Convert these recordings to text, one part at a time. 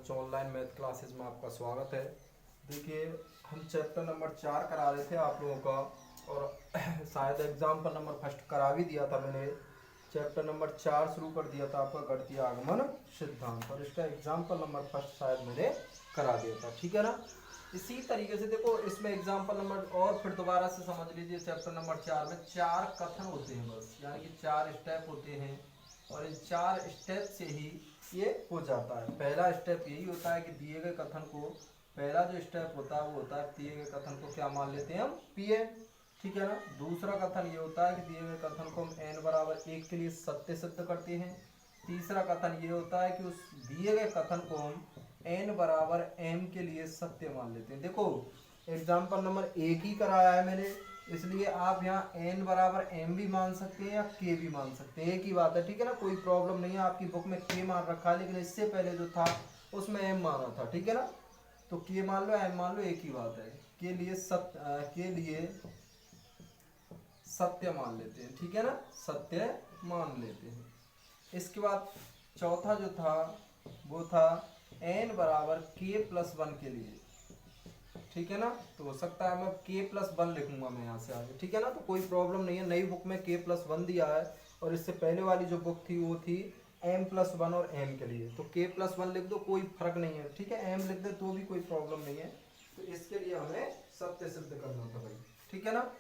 बच्चों, online math classes में आपका स्वागत है। देखिए, हम चैप्टर नंबर 4 करा रहे थे आप लोगों का, और शायद एग्जाम्पल नंबर फर्स्ट करा भी दिया था मैंने। चैप्टर नंबर 4 शुरू कर दिया था आपका गणितीय आगमन सिद्धांत, और इसका एग्जाम्पल नंबर फर्स्ट शायद मैंने करा दिया था। ठीक है ना। इसी तरीके से देखो, इसमें एग्जाम्पल नंबर और फिर दोबारा से समझ लीजिए। चैप्टर नंबर 4 में 4 कथन होते हैं बस, यानी कि 4 स्टेप होते हैं, और इन 4 स्टेप से ही ये हो जाता है। पहला स्टेप यही होता है कि दिए गए कथन को, पहला जो स्टेप होता है वो होता है दिए गए कथन को क्या मान लेते हैं हम, Pn। ठीक है ना। दूसरा कथन ये होता है कि दिए गए कथन को हम n बराबर 1 के लिए सत्य सिद्ध करते हैं। तीसरा कथन ये होता है कि उस दिए गए कथन को हम n बराबर m के लिए सत्य मान लेते हैं। देखो, एग्जाम्पल नंबर 1 ही कराया है मैंने, इसलिए आप यहाँ n बराबर m भी मान सकते हैं या k भी मान सकते हैं, एक ही बात है। ठीक है ना, कोई प्रॉब्लम नहीं है। आपकी बुक में k मान रखा है, लेकिन इससे पहले जो था उसमें m माना था। ठीक है ना, तो k मान लो m मान लो, एक ही बात है। के लिए सत्य मान लेते हैं। ठीक है ना, सत्य मान लेते हैं। इसके बाद चौथा जो था वो था n बराबर k+1 के लिए। ठीक है ना, तो हो सकता है मैं k+1 लिखूंगा मैं यहाँ से आगे। ठीक है ना, तो कोई प्रॉब्लम नहीं है। नई बुक में k+1 दिया है, और इससे पहले वाली जो बुक थी वो थी m+1 और m के लिए, तो k+1 लिख दो, कोई फर्क नहीं है। ठीक है, m लिख दे तो भी कोई प्रॉब्लम नहीं है। तो इसके लिए हमें सत्य सिद्ध करना था भाई। ठीक है ना,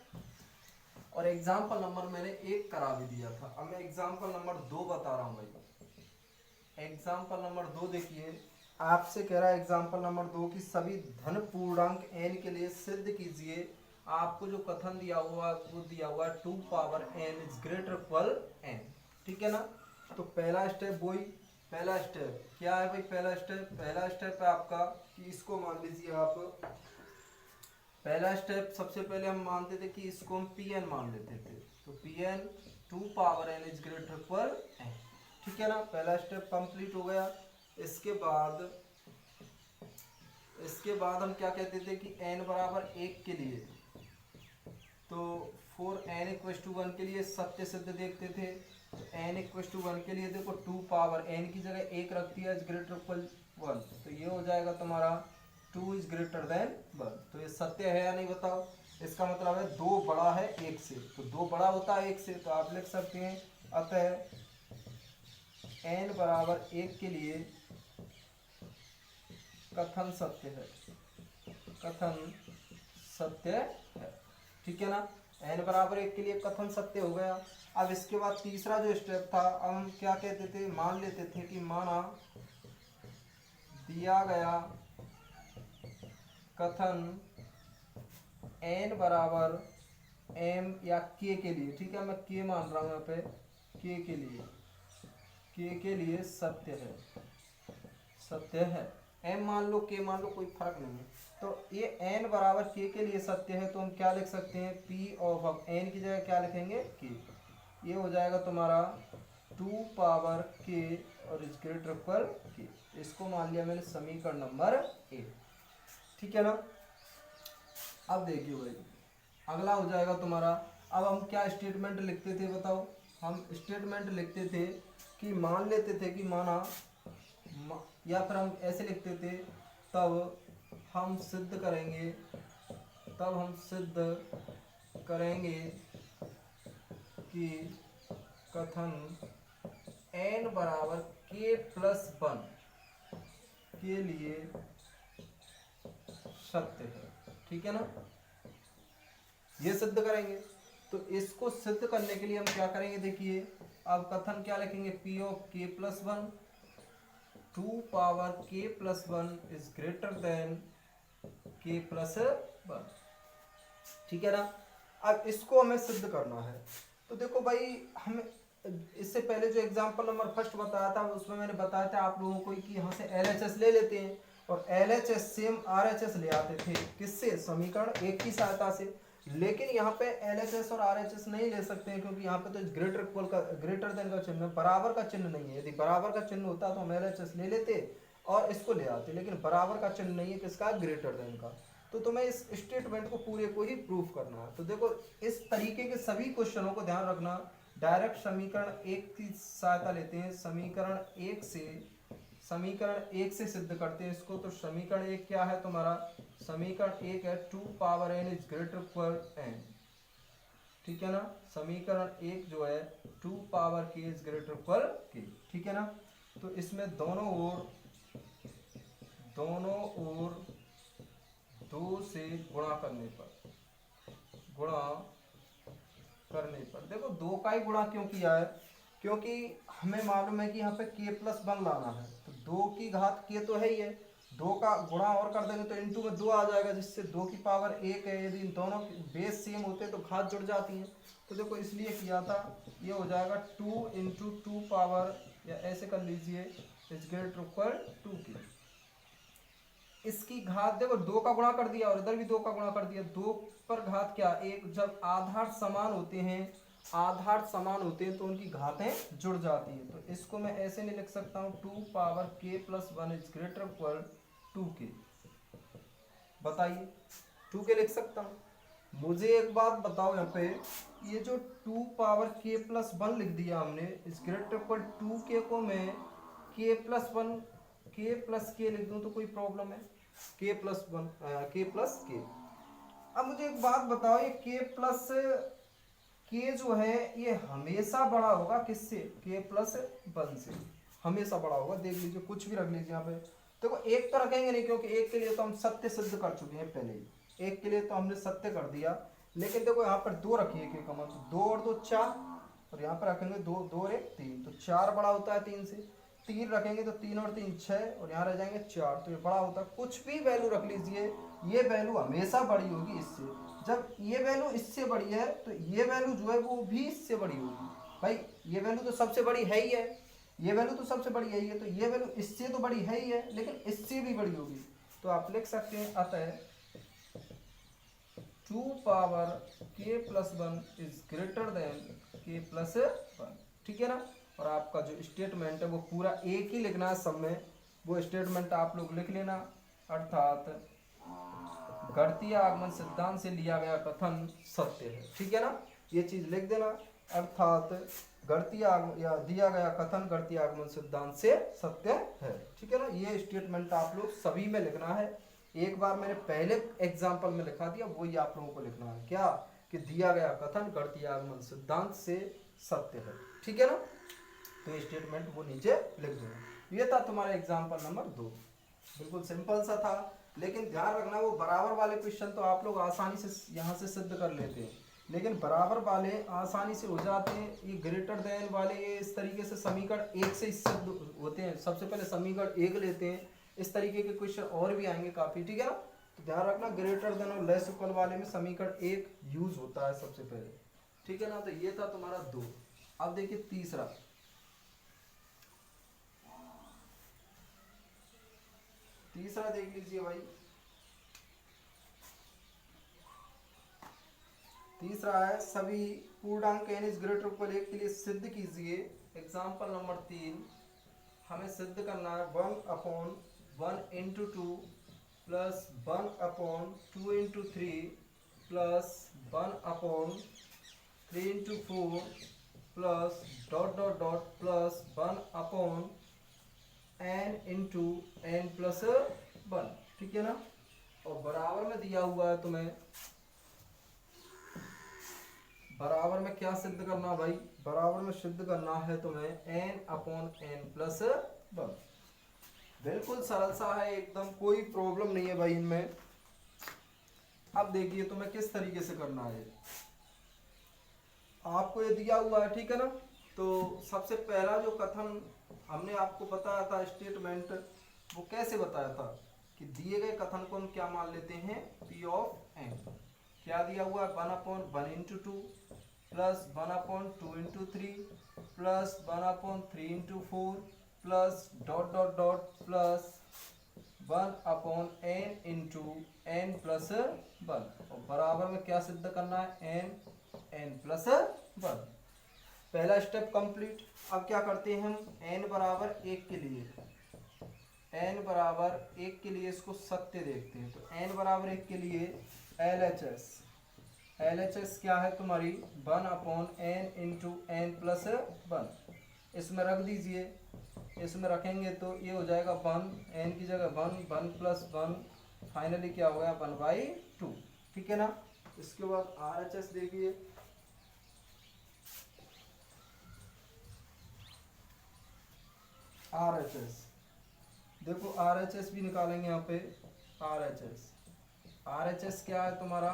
और एग्जाम्पल नंबर मैंने 1 करा भी दिया था। अब मैं एग्जाम्पल नंबर 2 बता रहा हूँ भाई। एग्जाम्पल नंबर 2 देखिए, आपसे कह रहा है एग्जाम्पल नंबर 2 की सभी धन पूर्णांक n के लिए सिद्ध कीजिए। आपको जो कथन दिया हुआ वो दिया हुआ 2 power n is greater equal n। ठीक है ना, तो पहला स्टेप वही, पहला स्टेप क्या है भाई, पहला स्टेप है आपका कि इसको मान लीजिए आप। पहला स्टेप सबसे पहले हम मानते थे कि इसको हम Pn मान लेते थे, तो Pn 2 power n is greater equal n। ठीक है ना, पहला स्टेप कंप्लीट हो गया। इसके बाद हम क्या कहते थे कि n बराबर 1 के लिए, तो फॉर n = 1 के लिए सत्य सिद्ध देखते थे। तो n = 1 के लिए देखो 2 पावर n की जगह 1 रख दिया इज ग्रेटर इक्वल 1, तो ये हो जाएगा तुम्हारा 2 इज ग्रेटर देन 1। तो ये सत्य है या नहीं बताओ। इसका मतलब है 2 बड़ा है 1 से, तो 2 बड़ा होता है 1 से, तो आप लिख सकते हैं अतः n बराबर 1 के लिए कथन सत्य है, कथन सत्य है। ठीक है ना, n बराबर 1 के लिए कथन सत्य हो गया। अब इसके बाद तीसरा जो स्टेप था, अब हम क्या कहते थे, मान लेते थे कि माना दिया गया कथन n बराबर m या k के लिए, ठीक है मैं k मान रहा हूं यहाँ पे, k के लिए सत्य है। m मान लो k मान लो, कोई फर्क नहीं है। तो ये n बराबर k के लिए सत्य है, तो हम क्या लिख सकते हैं, p ऑफ n की जगह क्या लिखेंगे, k। ये हो जाएगा तुम्हारा 2 पावर k और इज ग्रेटर इक्वल k। इसको मान लिया मैंने समीकरण नंबर 1। ठीक है ना। अब देखिए भाई, अगला हो जाएगा तुम्हारा, अब हम क्या स्टेटमेंट लिखते थे बताओ। हम स्टेटमेंट लिखते थे कि मान लेते थे कि माना, या फिर हम ऐसे लिखते थे, तब हम सिद्ध करेंगे कि कथन n बराबर k+1 के लिए सत्य है। ठीक है ना, ये सिद्ध करेंगे। तो इसको सिद्ध करने के लिए हम क्या करेंगे, देखिए अब कथन क्या लिखेंगे, p of k+1 2 power k+1 is greater than k+1। ठीक है ना, अब इसको हमें सिद्ध करना है। तो देखो भाई, हम इससे पहले जो एग्जांपल नंबर फर्स्ट बताया था उसमें मैंने बताया था आप लोगों को कि यहाँ से LHS ले लेते हैं, और LHS सेम RHS ले आते थे, किससे, समीकरण 1 की सहायता से। लेकिन यहाँ पे LHS और RHS नहीं ले सकते हैं, क्योंकि यहाँ पे तो ग्रेटर देन का चिन्ह, बराबर का चिन्ह नहीं है। यदि बराबर का चिन्ह होता तो हम LHS ले लेते और इसको ले आते, लेकिन बराबर का चिन्ह नहीं है, किसका, ग्रेटर देन का। तो तुम्हें इस स्टेटमेंट को पूरे को ही प्रूफ करना है। तो देखो, इस तरीके के सभी क्वेश्चनों को ध्यान रखना, डायरेक्ट समीकरण 1 की सहायता लेते हैं, समीकरण 1 से समीकरण 1 से सिद्ध करते हैं इसको। तो समीकरण 1 क्या है तुम्हारा, समीकरण 1 है 2 power n is greater equal n, ठीक है ना। समीकरण 1 जो है 2 power k is greater equal k, ठीक है ना। तो इसमें दोनों ओर 2 से गुणा करने पर देखो 2 का ही गुणा क्यों किया है, क्योंकि हमें मालूम है कि यहाँ पे k+1 लाना है, तो 2 की घात k तो है ही है, 2 का गुणा और कर देंगे तो इंटू में 2 आ जाएगा, जिससे 2 की पावर 1 है। यदि इन दोनों बेस सेम होते तो घात जुड़ जाती है, तो देखो इसलिए किया था। ये हो जाएगा 2 इंटू 2 पावर, या ऐसे कर लीजिए, इज ग्रेटर इक्वल 2k। इसकी घात देखो 2 का गुणा कर दिया और इधर भी 2 का गुणा कर दिया, 2 पर घात क्या, एक। जब आधार समान होते हैं तो उनकी घातें जुड़ जाती है। तो इसको मैं ऐसे नहीं लिख सकता हूँ 2 power k+1 is greater equal 2k। बताइए 2k लिख सकता हूँ। मुझे एक बात बताओ, यहाँ पे ये जो 2 पावर k+1 लिख दिया हमने इज ग्रेटर इक्वल 2k को मैं k+1 k+k लिख दूँ तो कोई प्रॉब्लम है, k+1 k+k। अब मुझे एक बात बताओ, ये k जो है ये हमेशा बड़ा होगा किससे, k+1 से हमेशा बड़ा होगा। देख लीजिए, कुछ भी रख लीजिए यहाँ पे। देखो एक तो रखेंगे नहीं, क्योंकि एक के लिए तो हम सत्य सिद्ध कर चुके हैं पहले ही, एक के लिए तो हमने सत्य कर दिया। लेकिन देखो यहाँ पर 2 रखिए k का मान, 2 और 2 4, और यहाँ पर रखेंगे 2 2 और 1 3, तो 4 बड़ा होता है 3 से। 3 रखेंगे तो 3 और 3 6, और यहाँ रह जाएंगे 4, तो ये बड़ा होता है। कुछ भी वैल्यू रख लीजिए, ये वैल्यू हमेशा बड़ी होगी इससे। जब ये वैल्यू इससे बड़ी है तो ये वैल्यू जो है वो भी इससे बड़ी होगी। भाई ये वैल्यू तो सबसे बड़ी है ही है, ये वैल्यू तो सबसे बड़ी है ही है, तो ये वैल्यू इससे तो बड़ी है ही है, लेकिन इससे भी बड़ी होगी। तो आप लिख सकते हैं अतः 2 power k+1 is greater than k+1, ठीक है ना। और आपका जो स्टेटमेंट है वो पूरा एक ही लिखना है सब में, वो स्टेटमेंट आप लोग लिख लेना। अर्थात गणितीय आगमन सिद्धांत से लिया गया कथन सत्य है, ठीक है ना, ये चीज लिख देना। अर्थात गणितीय आगमन या दिया गया कथन गणितीय आगमन सिद्धांत से सत्य है, ठीक है ना। ये स्टेटमेंट आप लोग सभी में लिखना है। एक बार मैंने पहले एग्जाम्पल में लिखा दिया, वही आप लोगों को लिखना है, क्या कि दिया गया कथन गणितीय आगमन सिद्धांत से सत्य है, ठीक है ना। तो ये स्टेटमेंट वो नीचे लिख देना। ये था तुम्हारा एग्जाम्पल नंबर 2, बिल्कुल सिंपल सा था, लेकिन ध्यान रखना वो बराबर वाले क्वेश्चन तो आप लोग आसानी से यहाँ से सिद्ध कर लेते हैं, लेकिन बराबर वाले आसानी से हो जाते हैं। ये ग्रेटर देन वाले ये इस तरीके से समीकरण 1 से सिद्ध होते हैं। सबसे पहले समीकरण 1 लेते हैं, इस तरीके के क्वेश्चन और भी आएंगे काफ़ी, ठीक है ना। तो ध्यान रखना ग्रेटर देन और लेस इक्वल वाले में समीकरण 1 यूज होता है सबसे पहले, ठीक है ना। तो ये था तुम्हारा 2। अब देखिए तीसरा देख लीजिए भाई। तीसरा है सभी पूर्णांक n इज ग्रेटर इक्वल 1 के लिए सिद्ध कीजिए। एग्जाम्पल नंबर 3 हमें सिद्ध करना है 1/1 into 2 plus 1/2 into 3 plus 1/3 into 4 plus dot dot dot plus 1/n into n+1, ठीक है ना। और बराबर में दिया हुआ है तुम्हें, बराबर में क्या सिद्ध करना भाई, बराबर में सिद्ध करना है तुम्हें n/n+1। बिल्कुल सरल सा है एकदम, कोई प्रॉब्लम नहीं है भाई इनमें। अब देखिए तुम्हें किस तरीके से करना है, आपको ये दिया हुआ है, ठीक है ना। तो सबसे पहला जो कथन हमने आपको बताया था स्टेटमेंट, वो कैसे बताया था कि दिए गए कथन को हम क्या मान लेते हैं, P ऑफ n। क्या दिया हुआ है 1/1 into 2 plus 1/2 into 3 plus 1/3 into 4 plus dot dot dot plus 1/n into n+1। और बराबर में क्या सिद्ध करना है, n+1। पहला स्टेप कंप्लीट। अब क्या करते हैं हम n बराबर 1 के लिए, n बराबर 1 के लिए इसको सत्य देखते हैं। तो n बराबर 1 के लिए LHS क्या है तुम्हारी 1/n इंटू n+1, इसमें रख दीजिए इसमें रखेंगे तो ये हो जाएगा 1, n की जगह 1, 1 प्लस 1, फाइनली क्या हो गया 1/2। ठीक है ना। इसके बाद RHS देखिए, RHS देखो, RHS भी निकालेंगे यहाँ पे। RHS क्या है तुम्हारा,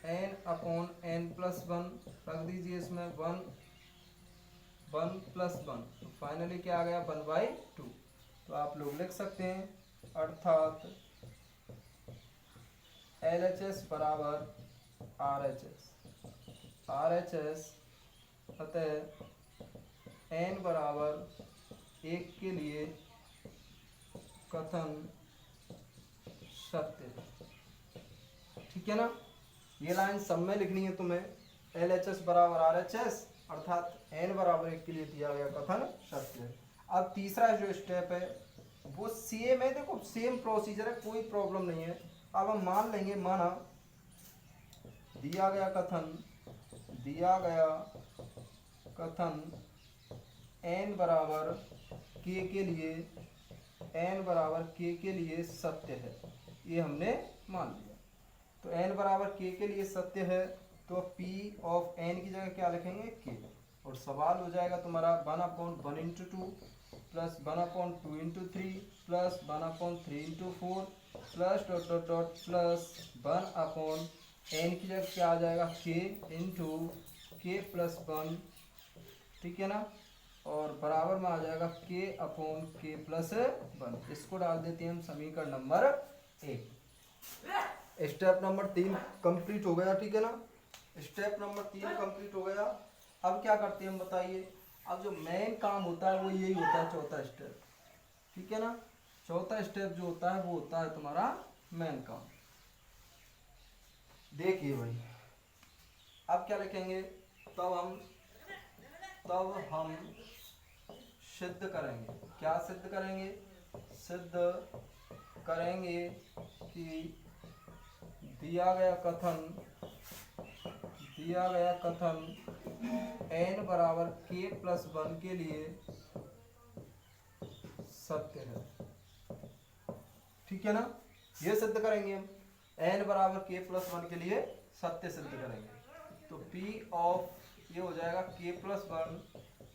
n/n+1 रख दीजिए इसमें 1, 1 + 1, तो फाइनली क्या आ गया 1/2। तो आप लोग लिख सकते हैं अर्थात LHS बराबर RHS अतः n बराबर 1 के लिए कथन सत्य। ठीक है ना। ये लाइन सब में लिखनी है तुम्हें, LHS बराबर RHS अर्थात n बराबर 1 के लिए दिया गया कथन सत्य है। अब तीसरा जो स्टेप है वो सेम है, देखो सेम प्रोसीजर है, कोई प्रॉब्लम नहीं है। अब हम मान लेंगे, माना दिया गया कथन n बराबर k के लिए सत्य है, ये हमने मान लिया। तो n बराबर k के लिए सत्य है, तो p ऑफ n की जगह क्या लिखेंगे k, और सवाल हो जाएगा तुम्हारा 1/1 × 2 plus 1/2 × 3 plus 1/3 × 4 plus dot dot dot plus 1/n की जगह क्या आ जाएगा k × k+1। ठीक है ना। और बराबर में आ जाएगा k/k+1। इसको डाल देते हैं हम समीकरण नंबर 1। स्टेप नंबर 3 कंप्लीट हो गया। ठीक है ना। स्टेप नंबर 3 कंप्लीट हो गया। अब क्या करते हैं हम बताइए। अब जो मेन काम होता है वो यही होता है, चौथा स्टेप। ठीक है ना। चौथा स्टेप जो होता है वो होता है तुम्हारा मेन काम। देखिए भाई, अब क्या लिखेंगे, तब हम सिद्ध करेंगे। क्या सिद्ध करेंगे, सिद्ध करेंगे कि दिया गया कथन n बराबर k+1 के लिए सत्य है। ठीक है ना। ये सिद्ध करेंगे हम, n बराबर k+1 के लिए सत्य सिद्ध करेंगे। तो p ऑफ ये हो जाएगा k+1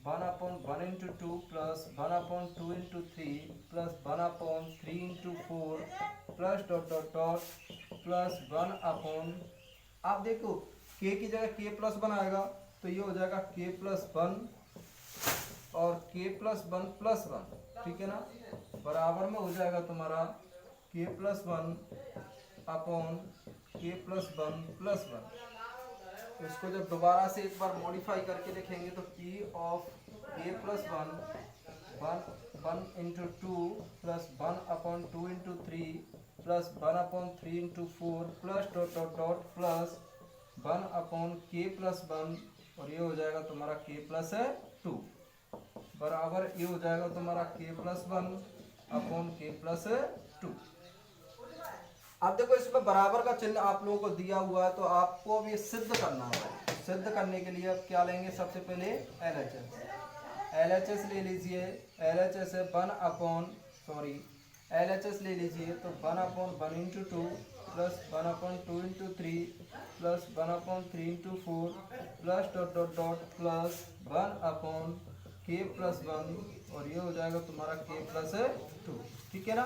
1/1 × 2 plus 1/2 × 3 plus 1/3 × 4 plus dot dot dot plus 1/। आप देखो k की जगह k+1 आएगा तो ये हो जाएगा k+1 और k+1+1। ठीक है ना। बराबर में हो जाएगा तुम्हारा k+1 अपॉन k+1+1। इसको जब दोबारा से एक बार मॉडिफाई करके लिखेंगे तो p of k+1 1 × 2 plus 1/2 × 3 plus 1/3 × 4 plus dot dot dot plus 1/k+1 और ये हो जाएगा तुम्हारा k+2 बराबर ये हो जाएगा तुम्हारा k+1 अपॉन k+2। अब देखो इसमें बराबर का चिन्ह आप लोगों को दिया हुआ है, तो आपको अब ये सिद्ध करना है। सिद्ध करने के लिए अब क्या लेंगे, सबसे पहले LHS ले लीजिए। LHS है LHS ले लीजिए तो 1/1 × 2 plus 1/2 × 3 plus 1/3 × 4 plus dot dot dot plus 1/k+1 और ये हो जाएगा तुम्हारा k+2। ठीक है ना।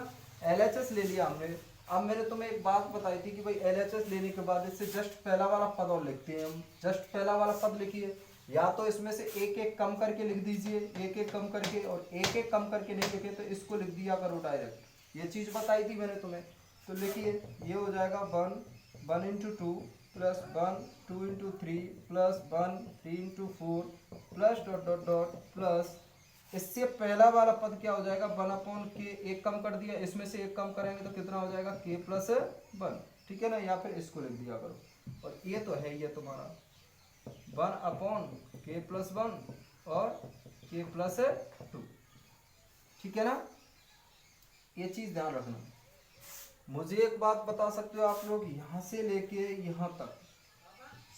LHS ले लिया हमने। अब मैंने तुम्हें एक बात बताई थी कि भाई LHS लेने के बाद इससे जस्ट पहला वाला पद और लिखते हैं हम। जस्ट पहला वाला पद लिखिए, या तो इसमें से एक एक कम करके लिख दीजिए, एक एक कम करके, और एक एक कम करके नहीं लिखे तो इसको लिख दिया करो डायरेक्ट। ये चीज़ बताई थी मैंने तुम्हें। तो लिखिए ये हो जाएगा 1 × 2 plus 1 2 × 3 plus 1 3 × 4 plus dot dot dot plus इससे पहला वाला पद क्या हो जाएगा 1/k, एक कम कर दिया, इसमें से एक कम करेंगे तो कितना हो जाएगा k+1। ठीक है ना। या फिर इसको लिख दिया करो, और ये तो है ये तुम्हारा 1/k+1 और k+2। ठीक है ना। ये चीज ध्यान रखना। मुझे एक बात बता सकते हो आप लोग, यहाँ से लेके यहाँ तक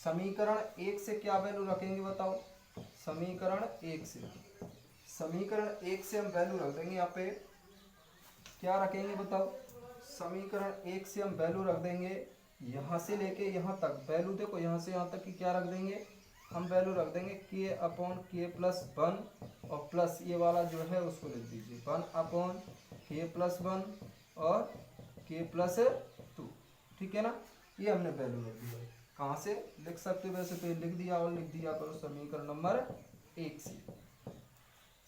समीकरण 1 से क्या वैल्यू रखेंगे बताओ। समीकरण 1 से समीकरण 1 से हम वैल्यू रख देंगे यहाँ पे, क्या रखेंगे बताओ। समीकरण 1 से हम वैल्यू रख देंगे यहाँ से लेके यहाँ तक, वैल्यू देखो यहाँ से यहाँ तक की क्या रख देंगे, हम वैल्यू रख देंगे के अपॉन के प्लस वन, और प्लस ये वाला जो है उसको लिख दीजिए वन अपॉन के प्लस वन और के प्लस टू, ठीक है ना। ये हमने वैल्यू रख दी भाई, कहाँ से लिख सकते हो, वैसे तो लिख दिया और लिख दिया करो समीकरण नंबर 1 से।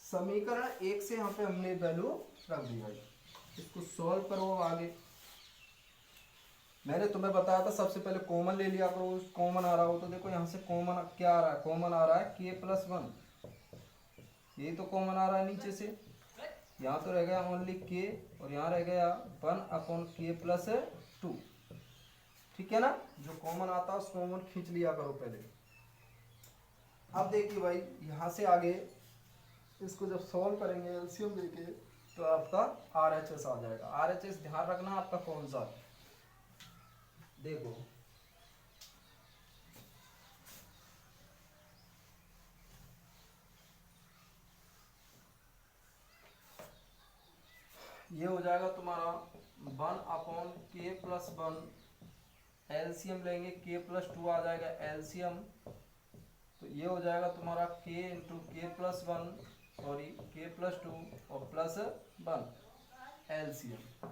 समीकरण 1 से यहाँ पे हमने वैल्यू रख दी भाई, इसको सॉल्व करो आगे। मैंने तुम्हें बताया था सबसे पहले कॉमन ले लिया करो, कॉमन आ रहा हो तो देखो यहाँ से कॉमन क्या आ रहा है, कॉमन आ रहा है के प्लस वन, ये तो कॉमन आ रहा है नीचे से, यहाँ तो रह गया ओनली के और यहाँ रह गया वन अपॉन के प्लस टू, ठीक है ना। जो कॉमन आता है उस कॉमन खींच लिया करो पहले। अब देखिए भाई यहाँ से आगे इसको जब सॉल्व करेंगे एलसीएम लेके तो आपका RHS आ जाएगा। RHS ध्यान रखना आपका कौन सा, देखो ये हो जाएगा तुम्हारा वन अपॉन के प्लस वन, एलसीएम लेंगे के प्लस टू आ जाएगा एलसीएम, तो ये हो जाएगा तुम्हारा के इंटू के प्लस वन, सॉरी के प्लस टू और plus one LCM,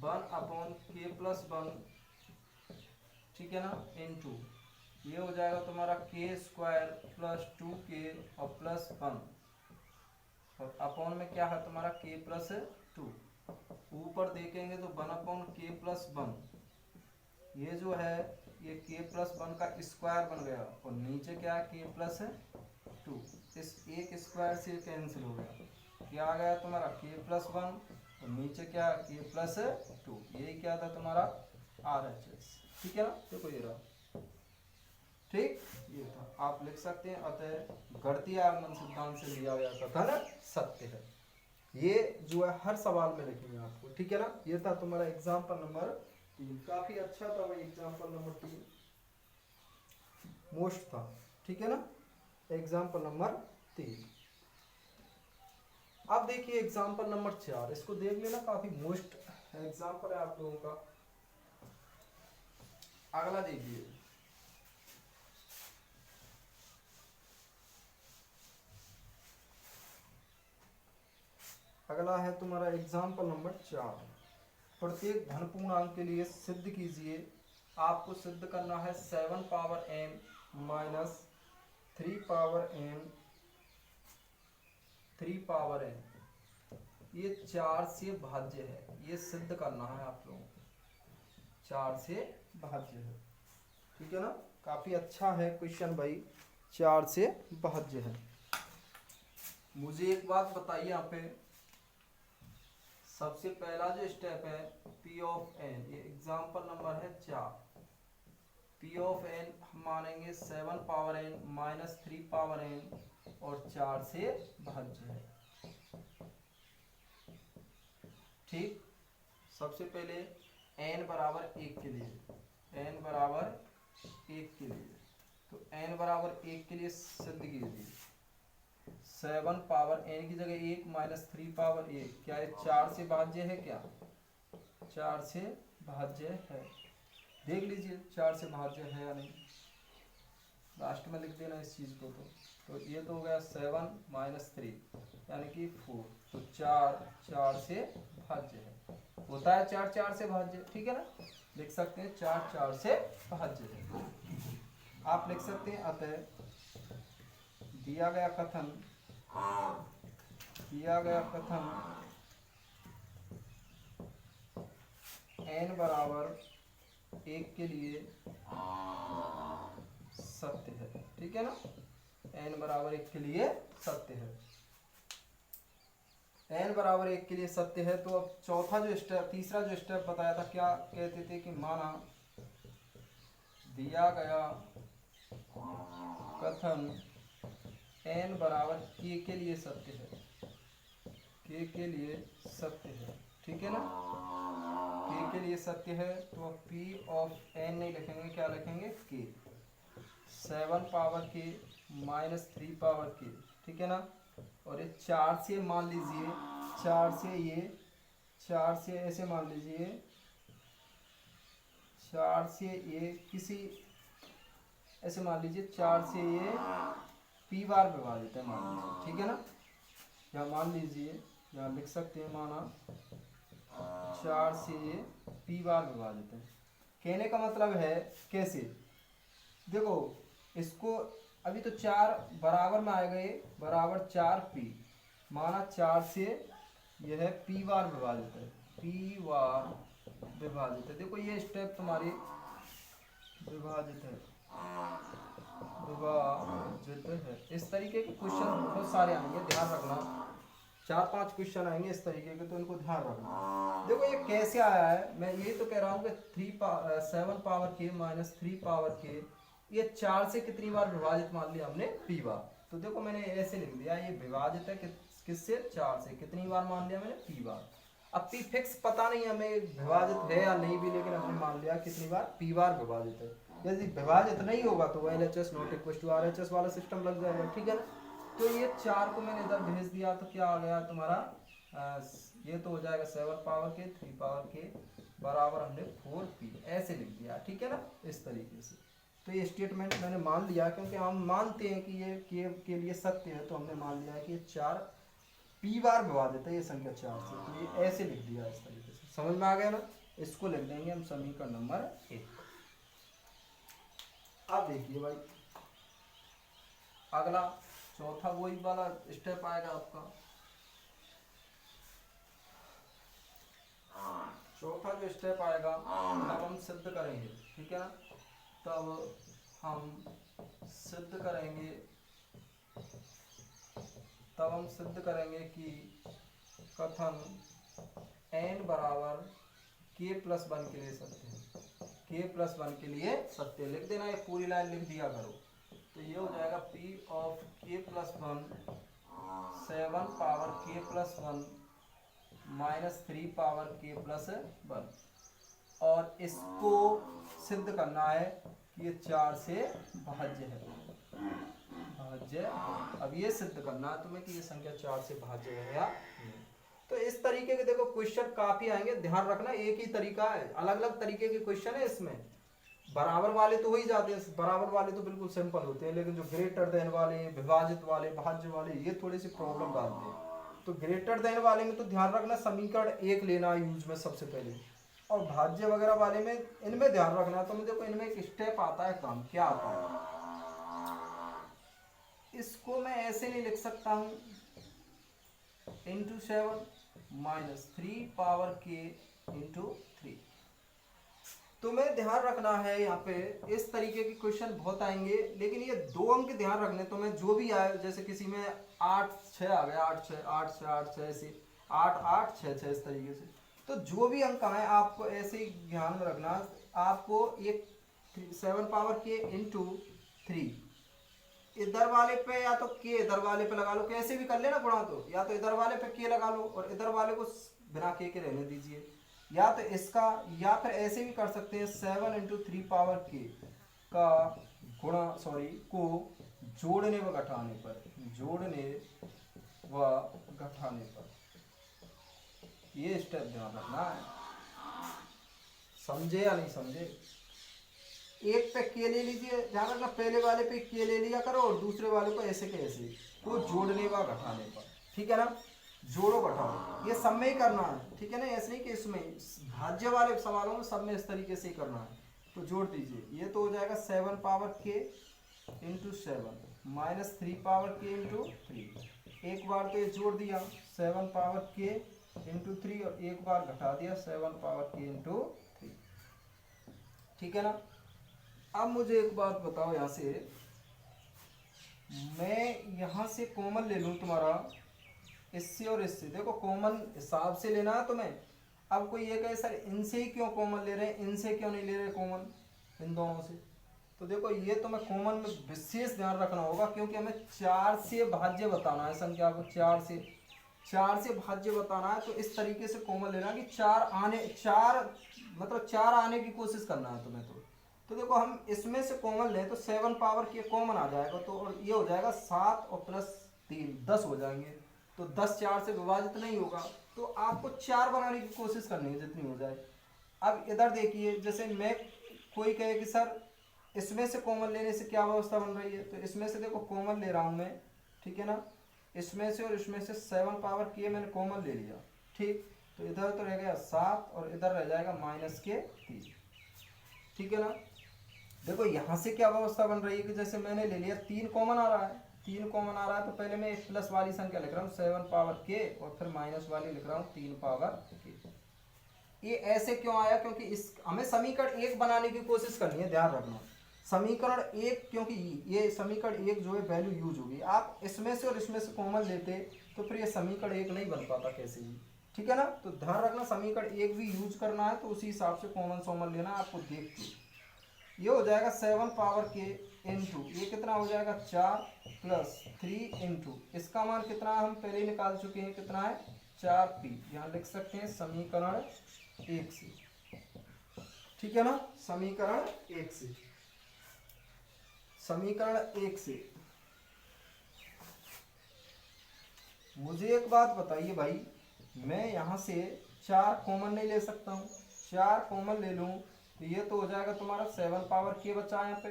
one upon के प्लस वन, ठीक है ना, इनटू ये हो जाएगा तुम्हारा के स्क्वायर प्लस टू के और प्लस वन, और अपॉन में क्या है तुम्हारा के प्लस टू, ऊपर देखेंगे तो वन अपॉन के प्लस वन, ये जो है ये के प्लस वन का स्क्वायर बन गया और नीचे क्या है के प्लस टू, इस एक स्क्वायर से कैंसिल हो गया, क्या आ गया तुम्हारा के प्लस वन और नीचे क्या के प्लस टू, यही क्या था तुम्हारा RHS, ठीक है ना। देखो ये रहा, ठीक ये था, आप लिख सकते हैं अतः गणितीय आगमन सिद्धांत से लिया गया कथन सत्य है। ये जो है हर सवाल में लिखेंगे आपको, ठीक है ना। ये था तुम्हारा एग्जाम्पल नंबर 3, काफी अच्छा था भाई एग्जाम्पल नंबर 3, मोस्ट था, ठीक है ना, एग्जाम्पल नंबर 3। अब देखिए एग्जाम्पल नंबर 4, इसको देख लेना, काफी मोस्ट एग्जाम्पल है आप लोगों का। अगला देखिए, अगला है तुम्हारा एग्जाम्पल नंबर 4, प्रत्येक धन पूर्णांक के लिए सिद्ध कीजिए। आपको सिद्ध करना है 7 power n minus 3 power n 3 power n, ये 4 से भाज्य है, ये सिद्ध करना है आप लोगों को, 4 से भाज्य है, ठीक है ना। काफी अच्छा है क्वेश्चन भाई, 4 से भाज्य है। मुझे एक बात बताइए यहाँ पे, सबसे पहला जो स्टेप है P ऑफ n, ये एग्जाम्पल नंबर है 4, P ऑफ n हम मानेंगे 7 power n minus 3 power n और 4 से भाज्य है, ठीक। सबसे पहले n बराबर 1 के लिए, n बराबर 1 के लिए, तो n बराबर 1 के लिए सिद्ध कीजिए 7 पावर n की जगह 1 माइनस 3 पावर 1, क्या है 4 से भाज्य है, क्या 4 से भाज्य है, देख लीजिए 4 से भाज्य है या नहीं, लास्ट में लिख देना इस चीज को। तो ये तो हो गया 7 माइनस 3 यानी कि 4, तो 4 से भाज्य है, होता है 4 से भाज्य, ठीक है ना, लिख सकते हैं 4 से भाज्य है। आप लिख सकते हैं अतः दिया गया कथन n बराबर 1 के लिए सत्य है, ठीक है ना, n बराबर 1 के लिए सत्य है, n बराबर 1 के लिए सत्य है। तो अब चौथा जो स्टेप, तीसरा जो स्टेप बताया था, क्या कहते थे कि माना दिया गया कथन n बराबर k के लिए सत्य है, k के लिए सत्य है, ठीक है ना, k के लिए सत्य है, तो P ऑफ n नहीं लिखेंगे, क्या लिखेंगे k, 7 power k minus 3 power k, ठीक है ना, और ये 4 से मान लीजिए 4 से ये 4 से ऐसे मान लीजिए 4 से ये किसी ऐसे मान लीजिए 4 से ये पी बार विभाजित है मान लीजिए, ठीक है ना। या मान लीजिए या लिख सकते हैं माना 4 से ये पी बार विभाजित है। कहने का मतलब है कैसे, देखो इसको अभी तो 4 बराबर में आएगा, ये बराबर 4 पी माना 4 से यह पी बार विभाजित है, पी बार विभाजित है। देखो ये स्टेप तुम्हारी विभाजित है, विभाजित है। इस तरीके के क्वेश्चन बहुत सारे आएंगे, ध्यान रखना। 4-5 क्वेश्चन आएंगे इस तरीके के, तो इनको ध्यान रखना। देखो ये कैसे आया है, मैं यही तो कह रहा हूँ कि 7 पावर के माइनस 3 पावर के, ये 4 से कितनी बार विभाजित मान लिया हमने, पी बार। तो देखो मैंने ऐसे लिख दिया, ये विभाजित है किससे, 4 से, कितनी बार मान लिया मैंने, पी बार। अब पी फिक्स पता नहीं हमें विभाजित है या नहीं भी, लेकिन हमने मान लिया कितनी बार, पी बार विभाजित है। यदि विभाजित नहीं होगा तो LHS not equal to RHS वाला सिस्टम लग जाएगा, ठीक है ना। तो ये 4 को मैंने इधर भेज दिया, तो क्या आ गया तुम्हारा, ये तो हो जाएगा 7 पावर के 3 पावर के बराबर हमने 4p ऐसे लिख दिया, ठीक है ना, इस तरीके से। तो ये स्टेटमेंट मैंने मान लिया, क्योंकि हम मानते हैं कि ये के लिए सत्य है, तो हमने मान लिया कि ये 4 पी बार विभाजित है, ये संख्या 4 से। तो ये ऐसे लिख दिया इस तरीके से, समझ में आ गया ना। इसको लिख देंगे हम समीकरण नंबर 1। अब देखिए भाई अगला चौथा वही वाला स्टेप आएगा आपका। चौथा जो स्टेप आएगा अब हम सिद्ध करेंगे, ठीक है ना। तब हम सिद्ध करेंगे कि कथन n बराबर k+1 के लिए सत्य है, k+1 के लिए सत्य। लिख देना, ये पूरी लाइन लिख दिया करो। तो ये हो जाएगा p of k+1 7 power k+1 minus 3 power k+1। और इसको सिद्ध करना है कि ये 4 से भाज्य है, भाज्य। अब ये सिद्ध करना है तुम्हें कि ये संख्या 4 से भाज्य है या नहीं। तो इस तरीके के देखो क्वेश्चन काफी आएंगे, ध्यान रखना। एक ही तरीका है, अलग अलग तरीके के क्वेश्चन है इसमें। बराबर वाले तो हो ही जाते हैं, बराबर वाले तो बिल्कुल सिंपल होते हैं, लेकिन जो ग्रेटर देन वाले, विभाजित वाले, भाज्य वाले, ये थोड़ी सी प्रॉब्लम डालते हैं। तो ग्रेटर देन वाले में तो ध्यान रखना समीकरण 1 लेना यूज में सबसे पहले, और भाज्य वगैरह वाले में इनमें ध्यान रखना। तो देखो इनमें एक स्टेप आता है, काम क्या आता है, इसको मैं ऐसे नहीं लिख सकता हूं, इंटू 7 माइनस 3 पावर के इंटू 3। तुम्हें ध्यान रखना है यहाँ पे, इस तरीके के क्वेश्चन बहुत आएंगे, लेकिन ये 2 अंक ध्यान रखने। तुम्हें जो भी आए, जैसे किसी में 8-6 आ गया, 8-6 8-6 8-6 ऐसे 8-8-6-6 इस तरीके से। तो जो भी अंक आए आपको ऐसे ही ध्यान में रखना। आपको एक 7 पावर के इंटू 3 इधर वाले पे, या तो के इधर वाले पे लगा लो, कैसे भी कर लेना गुणा। तो या तो इधर वाले पे के लगा लो और इधर वाले को बिना के रहने दीजिए, या तो इसका, या फिर ऐसे भी कर सकते हैं 7 इंटू 3 पावर के का गुणा को जोड़ने व घटाने पर, जोड़ने व घटाने पर। ये स्टेप ध्यान रखना है, समझे या नहीं समझे। एक पे के ले लीजिए, ध्यान रखना पहले वाले पे के ले लिया करो और दूसरे वाले को ऐसे के ऐसे, तो जोड़ने व घटाने पर, ठीक है ना। जोड़ो घटाओ ये सब में ही करना है, ठीक है ना। ऐसे नहीं कि इसमें भाज्य वाले सवालों में सब में इस तरीके से ही करना है। तो जोड़ दीजिए, ये तो हो जाएगा 7 पावर के इंटू 7 माइनस 3 पावर के इंटू 3। एक बार तो ये जोड़ दिया 7 पावर के इंटू 3 और एक बार घटा दिया 7 पावर के इंटू 3, ठीक है ना। अब मुझे एक बात बताओ, यहाँ से मैं यहाँ से कॉमन ले लूँ तुम्हारा, इससे और इससे। देखो कॉमन हिसाब से लेना है तुम्हें। अब कोई ये कहे सर इनसे ही क्यों कॉमन ले रहे हैं, इनसे क्यों नहीं ले रहे कॉमन, इन दोनों से। तो देखो ये तुम्हें कॉमन में विशेष ध्यान रखना होगा, क्योंकि हमें 4 से भाज्य बताना है संख्या को, 4 से भाज्य बताना है। तो इस तरीके से कॉमन लेना कि 4 आने की कोशिश करना है तुम्हें। तो देखो हम इसमें से कॉमन लें तो 7 पावर के कॉमन आ जाएगा, तो और ये हो जाएगा 7 और प्लस 3, 10 हो जाएंगे। तो 10 4 से विभाजित नहीं होगा, तो आपको 4 बनाने की कोशिश करनी है जितनी हो जाए। अब इधर देखिए, जैसे मैं कोई कहे कि सर इसमें से कॉमन लेने से क्या व्यवस्था बन रही है, तो इसमें से देखो कॉमन ले रहा हूँ मैं, ठीक है ना, इसमें से और इसमें से 7 पावर के मैंने कॉमन ले लिया, ठीक। तो इधर तो रह गया 7 और इधर रह जाएगा -3, ठीक है ना। देखो यहाँ से क्या व्यवस्था बन रही है कि जैसे मैंने ले लिया 3 कॉमन आ रहा है, 3 कॉमन आ रहा है, तो पहले मैं एक प्लस वाली संख्या लिख रहा हूँ 7 पावर के, और फिर माइनस वाली लिख रहा हूँ 3 पावर के। ये ऐसे क्यों आया, क्योंकि इस हमें समीकरण 1 बनाने की कोशिश करनी है, ध्यान रखना समीकरण 1, क्योंकि ये समीकरण 1 जो है वैल्यू यूज होगी। आप इसमें से और इसमें से कॉमन लेते तो फिर ये समीकरण 1 नहीं बन पाता कैसे भी, ठीक है ना। तो ध्यान रखना समीकरण 1 भी यूज करना है, तो उसी हिसाब से कॉमन सोमन लेना है आपको। देख के ये हो जाएगा 7 पावर के इंटू ये कितना हो जाएगा 4 प्लस 3 इंटू इसका मान कितना हम पहले ही निकाल चुके हैं, कितना है 4p। यहाँ लिख सकते हैं समीकरण 1 से, ठीक है ना, समीकरण 1 से, समीकरण 1 से। मुझे एक बात बताइए भाई, मैं यहाँ से 4 कॉमन नहीं ले सकता हूँ? 4 कॉमन ले लूँ तो ये तो हो जाएगा तुम्हारा 7 पावर के बचा है यहाँ पे,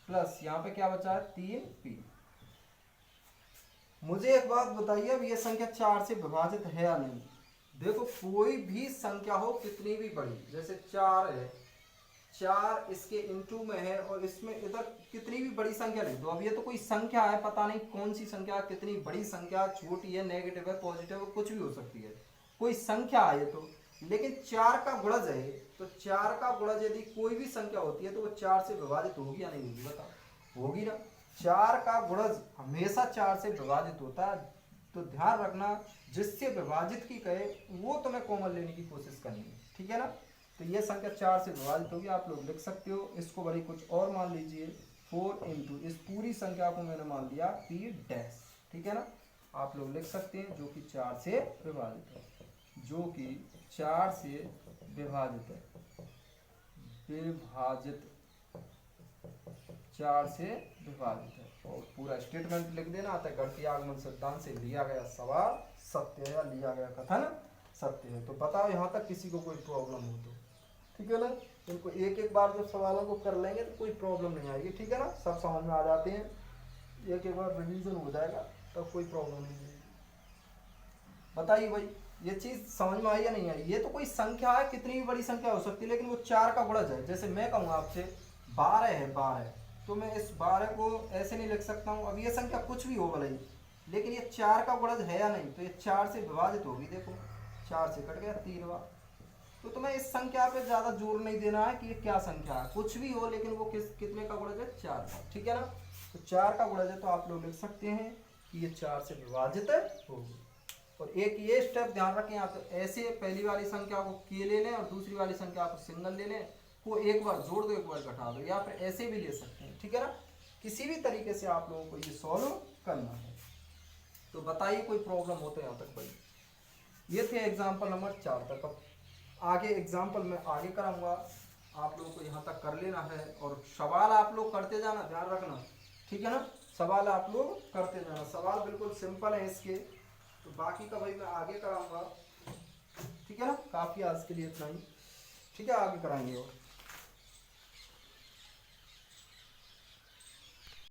प्लस यहाँ पे क्या बचा है 3p। मुझे एक बात बताइए, अब ये संख्या 4 से विभाजित है या नहीं? देखो कोई भी संख्या हो कितनी भी बड़ी, जैसे 4 है, 4 इसके इनटू में है और इसमें इधर कितनी भी बड़ी संख्या लिख दो। अब ये तो कोई संख्या है, पता नहीं कौन सी संख्या, कितनी बड़ी संख्या, छोटी है, नेगेटिव है, पॉजिटिव है, कुछ भी हो सकती है, कोई संख्या है ये तो। लेकिन 4 का गुणज है, तो 4 का गुणज यदि कोई भी संख्या होती है तो वो 4 से विभाजित होगी या नहीं होगी, बताओ, होगी ना। 4 का गुणज हमेशा 4 से विभाजित होता है। तो ध्यान रखना, जिससे विभाजित की कहे वो तुम्हें कॉमन लेने की कोशिश करनी है, ठीक है ना। तो ये संख्या 4 से विभाजित होगी, आप लोग लिख सकते हो। इसको बड़ी कुछ और मान लीजिए, 4 इंटू इस पूरी संख्या को मैंने मान लिया p डैश, ठीक है ना। आप लोग लिख सकते हैं जो कि 4 से विभाजित है, जो कि 4 से विभाजित है, विभाजित 4 से विभाजित है। और पूरा स्टेटमेंट लिख देना आता है, गणितीय आगमन सिद्धांत से लिया गया सवाल सत्य है या लिया गया कथन सत्य है। तो बताओ यहाँ तक किसी को कोई प्रॉब्लम हो तो, ठीक है ना। इनको एक एक बार जब सवालों को कर लेंगे तो कोई प्रॉब्लम नहीं आएगी, ठीक है ना, सब समझ में आ जाते हैं। एक एक बार रिवीजन हो जाएगा तब कोई प्रॉब्लम नहीं आएगी। बताइए भाई, ये चीज समझ में आई या नहीं आई? ये तो कोई संख्या है, कितनी भी बड़ी संख्या हो सकती है, लेकिन वो 4 का गुणज है। जैसे मैं कहूँ आपसे 12 है 12, तो मैं इस 12 को ऐसे नहीं लिख सकता हूँ। अब ये संख्या कुछ भी हो भले ही, लेकिन ये 4 का गुणज है या नहीं, तो ये 4 से विभाजित होगी। देखो 4 से कट गया 3 बार। तो तुम्हें इस संख्या पे ज्यादा जोर नहीं देना है कि ये क्या संख्या है, कुछ भी हो, लेकिन वो कितने का गुणज है 4 का, ठीक है ना। तो 4 का गुणज है, तो आप लोग लिख सकते हैं कि ये 4 से विभाजित होगी। और एक ये स्टेप ध्यान रखें, आप तो ऐसे पहली वाली संख्या को के ले लें और दूसरी वाली संख्या को सिंगल ले लें, वो एक बार जोड़ दो एक बार घटा दो, या फिर ऐसे भी ले सकते हैं, ठीक है ना। किसी भी तरीके से आप लोगों को ये सॉल्व करना है। तो बताइए कोई प्रॉब्लम हो तो यहाँ तक भाई। ये थे एग्जाम्पल नंबर 4 तक। अब आगे एग्जाम्पल में आगे कराऊंगा, आप लोगों को यहाँ तक कर लेना है। और सवाल आप लोग करते जाना, ध्यान रखना, ठीक है ना। सवाल आप लोग करते जाना, सवाल बिल्कुल सिंपल है इसके। तो बाकी का भाई मैं आगे कराऊंगा, ठीक है ना। काफ़ी आज के लिए इतना ही, ठीक है, आगे कराएंगे और